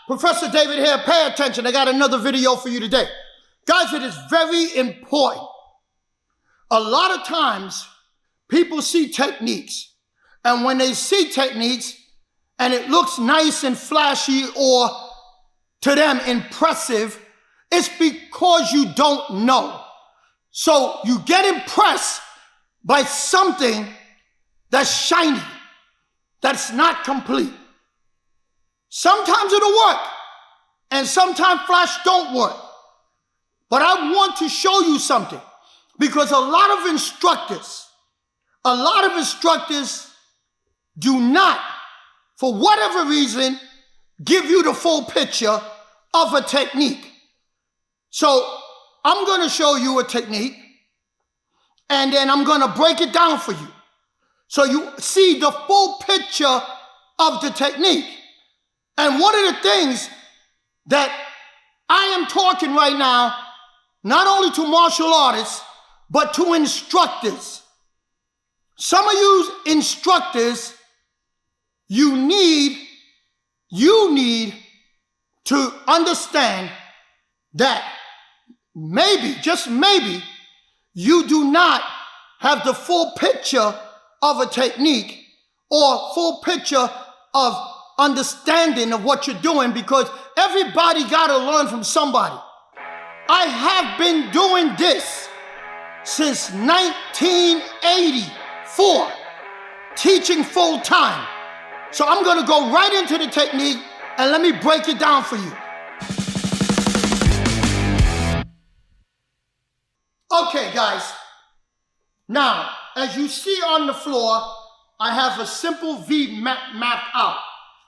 Professor David here. Pay attention. I got another video for you today. Guys, it is very important. A lot of times, people see techniques. And when they see techniques, and it looks nice and flashy or to them impressive, it's because you don't know. So you get impressed by something that's shiny, that's not complete. Sometimes it'll work, and sometimes flash don't work. But I want to show you something, because a lot of instructors do not, for whatever reason, give you the full picture of a technique. So I'm going to show you a technique, and then I'm going to break it down for you, so you see the full picture of the technique. And one of the things that I am talking right now, not only to martial artists, but to instructors. Some of you instructors, you need to understand that maybe, just maybe, you do not have the full picture of a technique or full picture of understanding of what you're doing, because everybody got to learn from somebody. I have been doing this since 1984, teaching full time. So I'm going to go right into the technique and let me break it down for you. Okay, guys. Now, as you see on the floor, I have a simple V mapped out.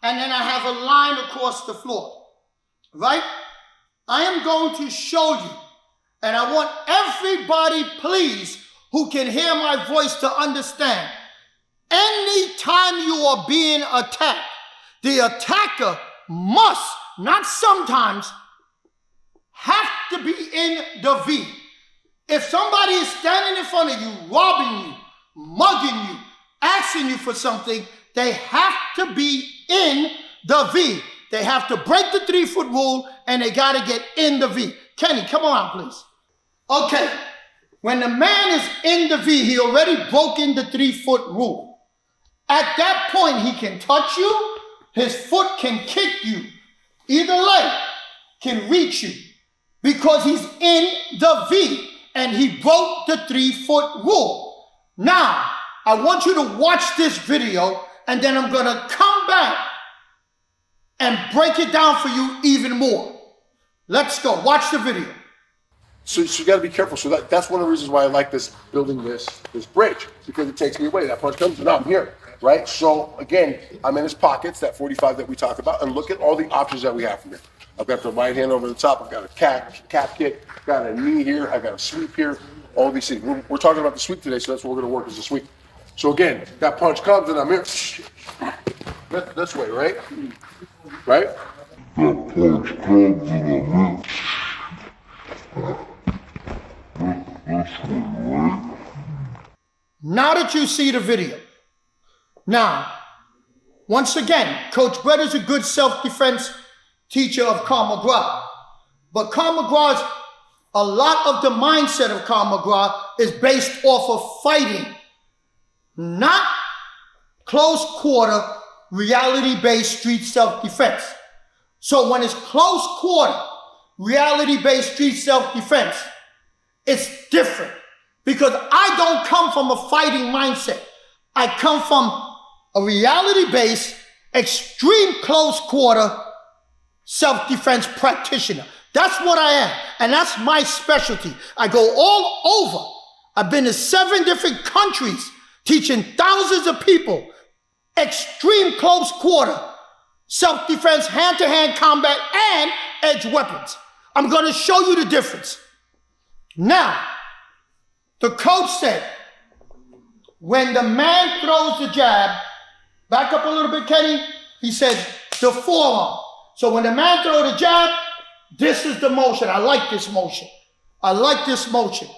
And then I have a line across the floor, right? I am going to show you, and I want everybody, please, who can hear my voice to understand. Anytime you are being attacked, the attacker must, not sometimes, have to be in the V. If somebody is standing in front of you, robbing you, mugging you, asking you for something, they have to be in the V. They have to break the 3-foot rule, and they got to get in the V. Kenny, come on, please. Okay, when the man is in the V, he already broken the 3-foot rule. At that point, he can touch you, his foot can kick you, either leg can reach you, because he's in the V, and he broke the 3-foot rule. Now, I want you to watch this video, and then I'm going to come back and break it down for you even more. Let's go. Watch the video. So you got to be careful. So that's one of the reasons why I like building this bridge, because it takes me away. That punch comes, and I'm here, right? So again, I'm in his pockets, that 45 that we talked about, and look at all the options that we have from here. I've got the right hand over the top. I've got a cap kick, got a knee here. I've got a sweep here. All these things. We're talking about the sweep today, so that's what we're going to work as a sweep. So again, that punch comes, and I'm here. This way, right? Right? That punch comes, and I'm here. This way, right? Now that you see the video. Now, once again, Coach Brett is a good self-defense teacher of Krav Maga. But Krav Maga, a lot of the mindset of Krav Maga is based off of fighting, not close quarter, reality-based street self-defense. So when it's close quarter, reality-based street self-defense, it's different, because I don't come from a fighting mindset. I come from a reality-based, extreme close quarter self-defense practitioner. That's what I am, and that's my specialty. I go all over. I've been to 7 different countries teaching thousands of people extreme close quarter self-defense, hand-to-hand combat, and edge weapons. I'm going to show you the difference. Now, the coach said, when the man throws the jab, back up a little bit, Kenny, he said the forearm. So when the man throws the jab, this is the motion. I like this motion. I like this motion.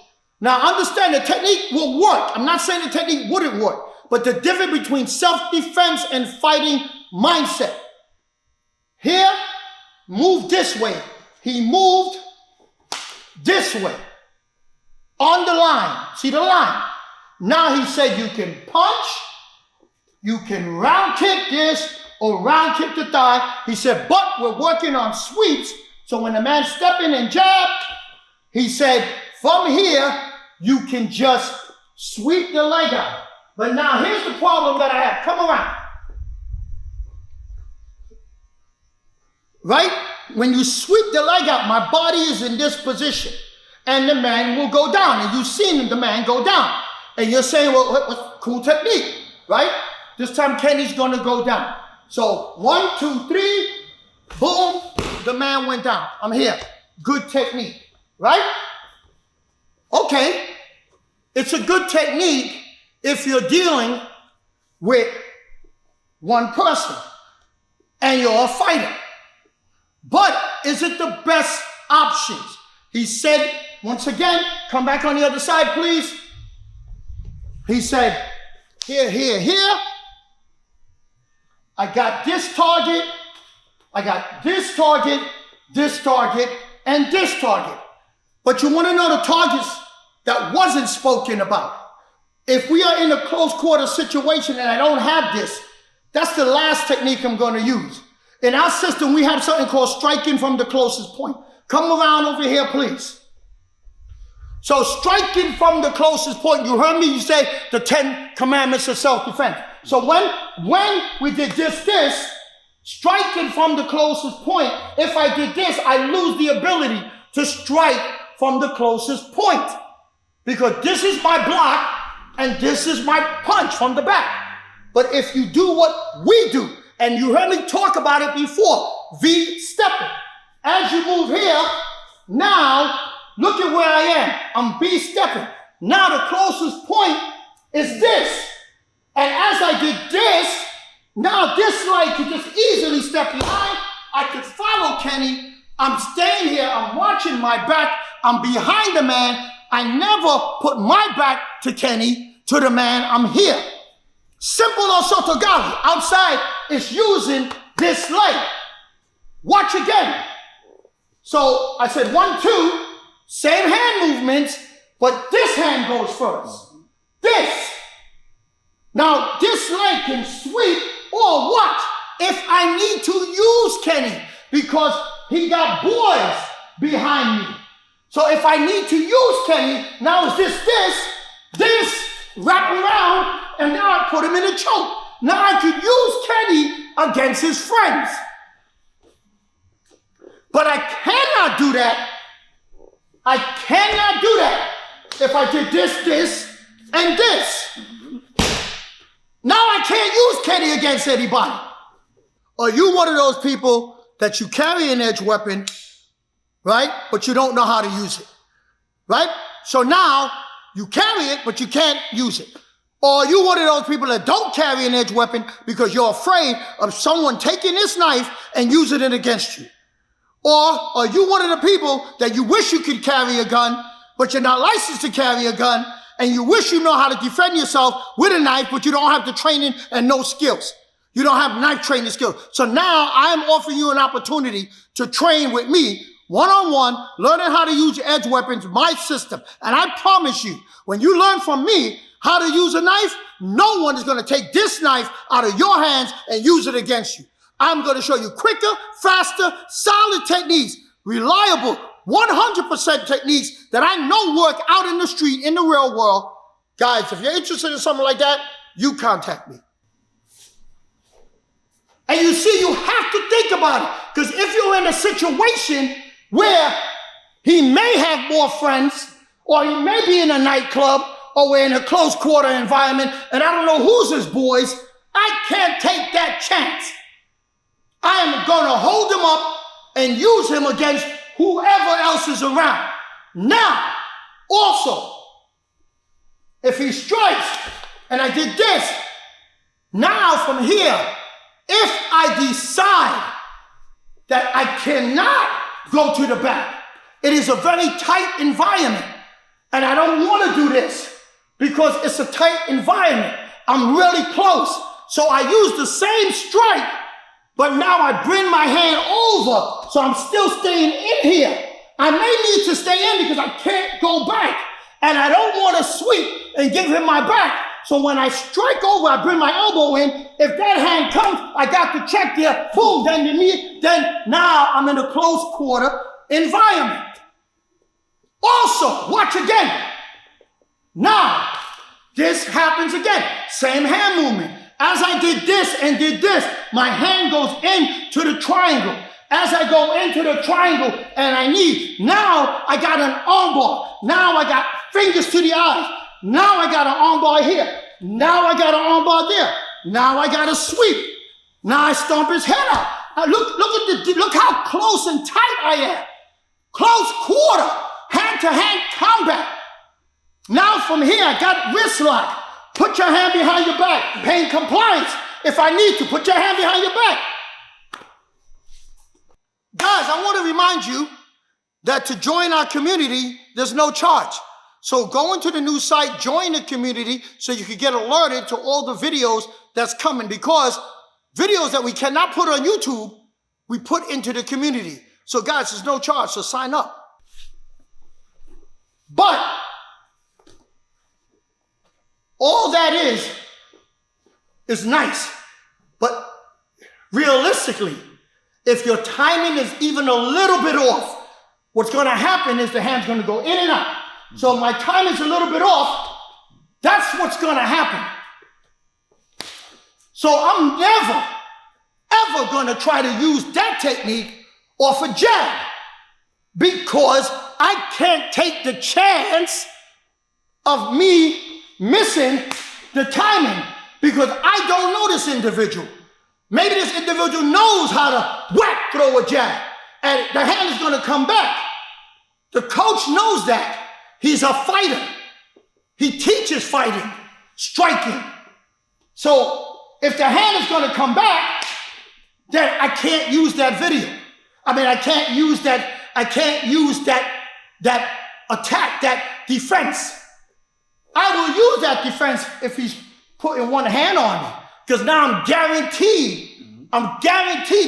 Now understand, the technique will work. I'm not saying the technique wouldn't work, but the difference between self-defense and fighting mindset. Here, move this way. He moved this way. On the line. See the line? Now he said you can punch, you can round kick this, or round kick the thigh. He said, but we're working on sweeps. So when the man step in and jab, he said, from here, you can just sweep the leg out. But now here's the problem that I have. Come around. Right? When you sweep the leg out, my body is in this position. And the man will go down. And you've seen the man go down. And you're saying, well, what cool technique, right? This time Kenny's gonna go down. So 1, 2, 3, boom, the man went down. I'm here. Good technique, right? Okay, it's a good technique if you're dealing with one person and you're a fighter. But is it the best options? He said, once again, come back on the other side, please. He said, here, here, here. I got this target, I got this target, and this target. But you want to know the targets that wasn't spoken about. If we are in a close quarter situation and I don't have this, that's the last technique I'm going to use. In our system, we have something called striking from the closest point. Come around over here, please. So striking from the closest point, you heard me, you say the 10 commandments of self-defense. So when we did this, striking from the closest point, if I did this, I lose the ability to strike from the closest point. Because this is my block and this is my punch from the back. But if you do what we do, and you heard me talk about it before, V stepping. As you move here, now look at where I am. I'm B stepping. Now the closest point is this. And as I did this, now this leg could just easily step behind. I could follow Kenny. I'm staying here. I'm watching my back. I'm behind the man. I never put my back to Kenny, to the man. I'm here. Simple or sotogali. Outside is using this leg. Watch again. So I said 1, 2, same hand movements, but this hand goes first. This. Now this leg can sweep or watch if I need to use Kenny because he got boys behind me. So if I need to use Kenny, now is this, wrap around, and now I put him in a choke. Now I could use Kenny against his friends. But I cannot do that. I cannot do that if I did this, and this. Now I can't use Kenny against anybody. Are you one of those people that you carry an edge weapon, right? But you don't know how to use it, right? So now you carry it, but you can't use it. Or are you one of those people that don't carry an edge weapon because you're afraid of someone taking this knife and using it against you? Or are you one of the people that you wish you could carry a gun, but you're not licensed to carry a gun, and you wish you know how to defend yourself with a knife, but you don't have the training and no skills? You don't have knife training skills. So now I'm offering you an opportunity to train with me, one-on-one, learning how to use edge weapons, my system. And I promise you, when you learn from me how to use a knife, no one is going to take this knife out of your hands and use it against you. I'm going to show you quicker, faster, solid techniques, reliable, 100% techniques that I know work out in the street, in the real world. Guys, if you're interested in something like that, you contact me. And you see, you have to think about it. Because if you're in a situation where he may have more friends, or he may be in a nightclub, or we're in a close quarter environment, and I don't know who's his boys, I can't take that chance. I am going to hold him up and use him against whoever else is around. Now, also, if he strikes, and I did this, now from here, if I decide that I cannot go to the back, it is a very tight environment, and I don't want to do this because it's a tight environment. I'm really close, so I use the same strike But now I bring my hand over, so I'm still staying in here. I may need to stay in because I can't go back. And I don't want to sweep and give him my back. So when I strike over, I bring my elbow in. If that hand comes, I got the check there. Boom, then the knee. Then now I'm in a close quarter environment. Also, watch again. Now, this happens again. Same hand movement. As I did this and did this, my hand goes into the triangle. As I go into the triangle and I knee, now I got an arm bar. Now I got fingers to the eyes. Now I got an arm bar here. Now I got an arm bar there. Now I got a sweep. Now I stomp his head out. Now look how close and tight I am. Close quarter, hand-to-hand combat. Now from here, I got wrist lock. Put your hand behind your back. Pain compliance. If I need to, put your hand behind your back. Guys, I want to remind you that to join our community, there's no charge. So go into the new site, join the community so you can get alerted to all the videos that's coming, because videos that we cannot put on YouTube, we put into the community. So guys, there's no charge, so sign up. But all that is nice. But realistically, if your timing is even a little bit off, what's going to happen is the hand's going to go in and out. So if my time is a little bit off, that's what's going to happen. So I'm never, ever going to try to use that technique off a jab, because I can't take the chance of me missing the timing, because I don't know this individual. Maybe this individual knows how to whack, throw a jab, and the hand is going to come back. The coach knows that. He's a fighter. He teaches fighting, striking. So if the hand is going to come back, then I can't use that video. I can't use that attack, that defense. I will use that defense if he's putting one hand on me, because now I'm guaranteed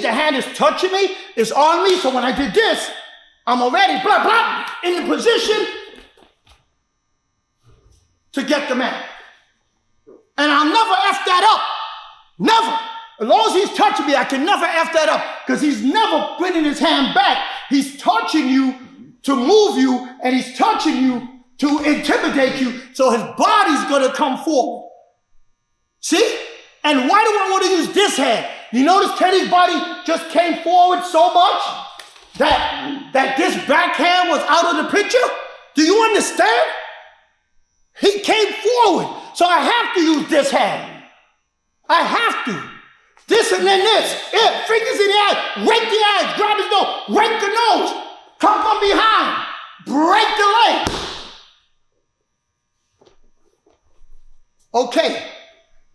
the hand is touching me, it's on me. So when I did this, I'm already blah, blah, in the position to get the man. And I'll never F that up. Never. As long as he's touching me, I can never F that up, because he's never bringing his hand back. He's touching you to move you, and he's touching you to intimidate you, so his body's gonna come forward. See? And why do I want to use this hand? You notice Teddy's body just came forward so much that this backhand was out of the picture? Do you understand? He came forward, so I have to use this hand. I have to. This and then this. Fingers in the eye, rake the eyes, grab his nose, rake the nose, come from behind, break the leg. Okay,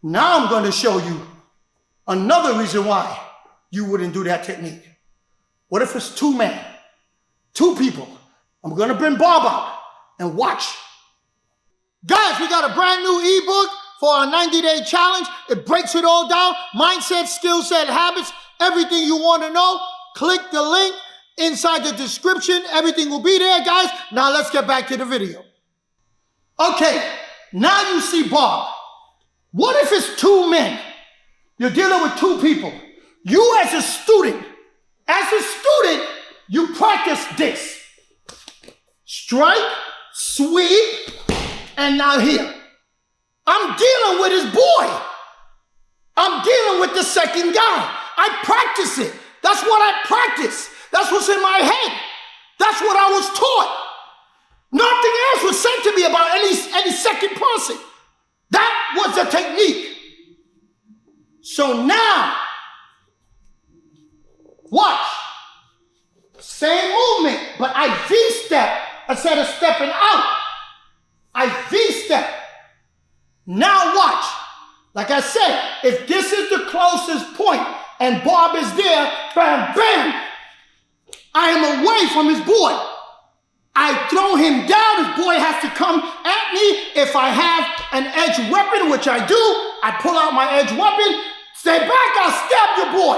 now I'm going to show you another reason why you wouldn't do that technique. What if it's two men, two people? I'm going to bring Bob out and watch. Guys, we got a brand new ebook for our 90-day challenge. It breaks it all down. Mindset, skill set, habits, everything you want to know. Click the link inside the description. Everything will be there, guys. Now let's get back to the video. Okay, now you see Bob. What if it's two men? You're dealing with two people. You as a student, you practice this. Strike, sweep, and now here. I'm dealing with his boy. I'm dealing with the second guy. I practice it. That's what I practice. That's what's in my head. That's what I was taught. Nothing else was said to me about any second person. That was the technique. So now, watch. Same movement, but I V-step instead of stepping out. I V-step. Now watch. Like I said, if this is the closest point and Bob is there, bam, bam, I am away from his boy. I throw him down, his boy has to come at me. If I have an edge weapon, which I do, I pull out my edge weapon, stay back, I'll stab your boy.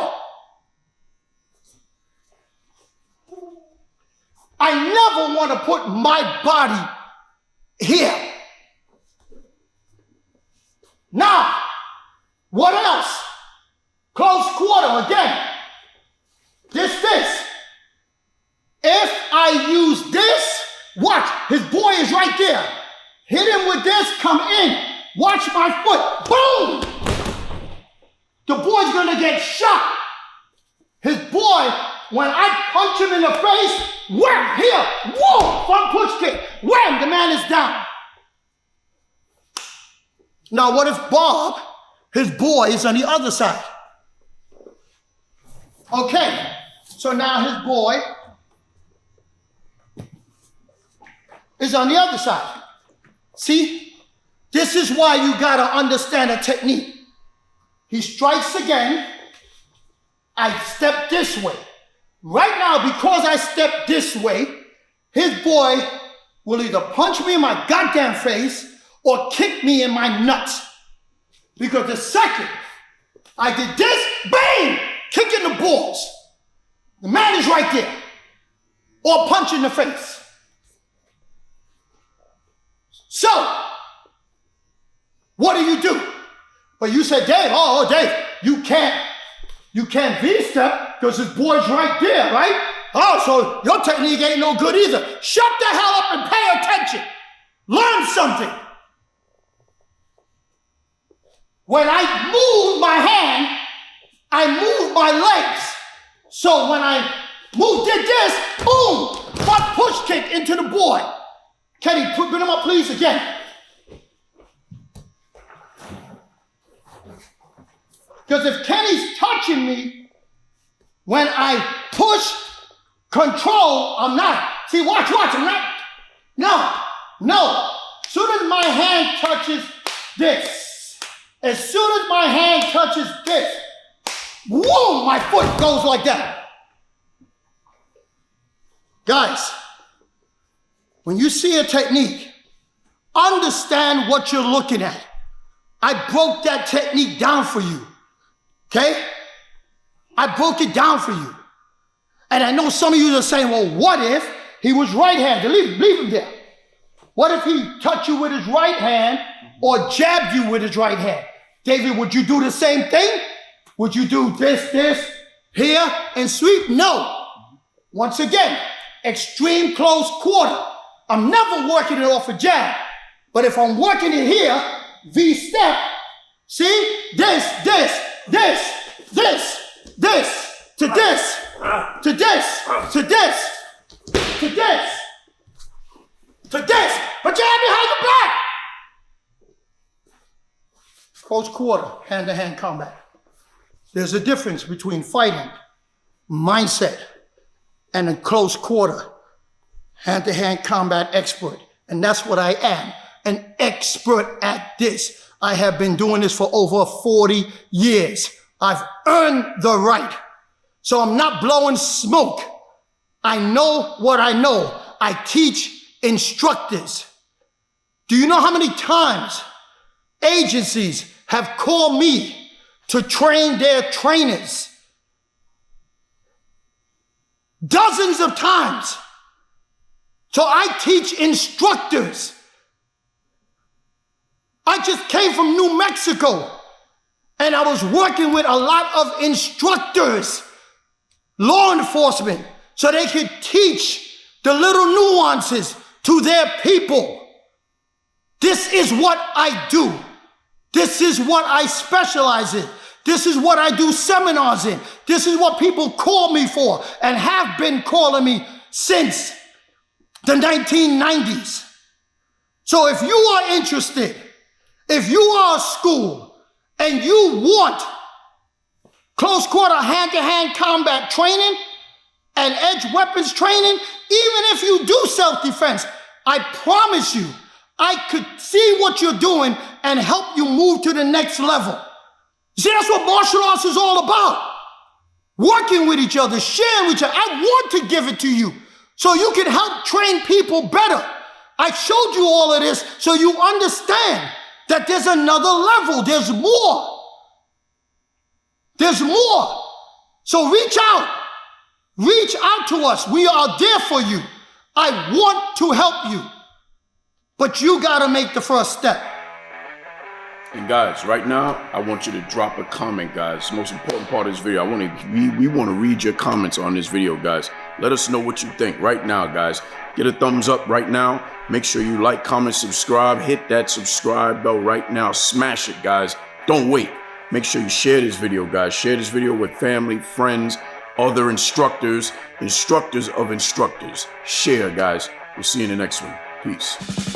never want to put my body here. Now, what else? Close quarter again. This. If I use this, watch, his boy is right there. Hit him with this, come in. Watch my foot. Boom! The boy's gonna get shot. His boy, when I punch him in the face, wham, here, whoa, front push kick, wham, the man is down. Now, what if Bob, his boy, is on the other side? Okay, so now his boy is on the other side. See, this is why you gotta understand a technique. He strikes again, I step this way. Right now, because I step this way, his boy will either punch me in my goddamn face or kick me in my nuts. Because the second I did this, bang, kick in the balls. The man is right there. Or punch in the face. So, what do? But you said, Dave, Dave, you can't V-step because his boy's right there, right? Oh, so your technique ain't no good either. Shut the hell up and pay attention. Learn something. When I move my hand, I move my legs. So when I did this, boom, front push kick into the boy. Kenny, bring him up, please, again. Because if Kenny's touching me, when I push, control, I'm not. See, watch, I'm not. No. As soon as my hand touches this, whoa, my foot goes like that. Guys, when you see a technique, understand what you're looking at. I broke that technique down for you, okay? I broke it down for you. And I know some of you are saying, well, what if he was right-handed? Leave him there. What if he touched you with his right hand or jabbed you with his right hand? David, would you do the same thing? Would you do this, here, and sweep? No. Once again, extreme close quarter. I'm never working it off a jab. But if I'm working it here, V-step, see? This, to this, to this, to this, to this, to this. Put your hand behind your back. Close quarter, hand-to-hand combat. There's a difference between fighting, mindset, and a close quarter, hand-to-hand combat expert. And that's what I am, an expert at this. I have been doing this for over 40 years. I've earned the right. So I'm not blowing smoke. I know what I know. I teach instructors. Do you know how many times agencies have called me to train their trainers? Dozens of times. So I teach instructors. I just came from New Mexico and I was working with a lot of instructors, law enforcement, so they could teach the little nuances to their people. This is what I do. This is what I specialize in. This is what I do seminars in. This is what people call me for and have been calling me since the 1990s. So if you are interested, if you are a school and you want close quarter hand-to-hand combat training and edge weapons training, even if you do self-defense, I promise you, I could see what you're doing and help you move to the next level. See, that's what martial arts is all about. Working with each other, sharing with each other. I want to give it to you so you can help train people better. I showed you all of this so you understand that there's another level. There's more. There's more. So reach out. Reach out to us. We are there for you. I want to help you, but you gotta make the first step. And guys, right now, I want you to drop a comment, guys. The most important part of this video. We want to read your comments on this video, guys. Let us know what you think right now, guys. Get a thumbs up right now. Make sure you like, comment, subscribe. Hit that subscribe bell right now. Smash it, guys. Don't wait. Make sure you share this video, guys. Share this video with family, friends, other instructors, instructors of instructors. Share, guys. We'll see you in the next one. Peace.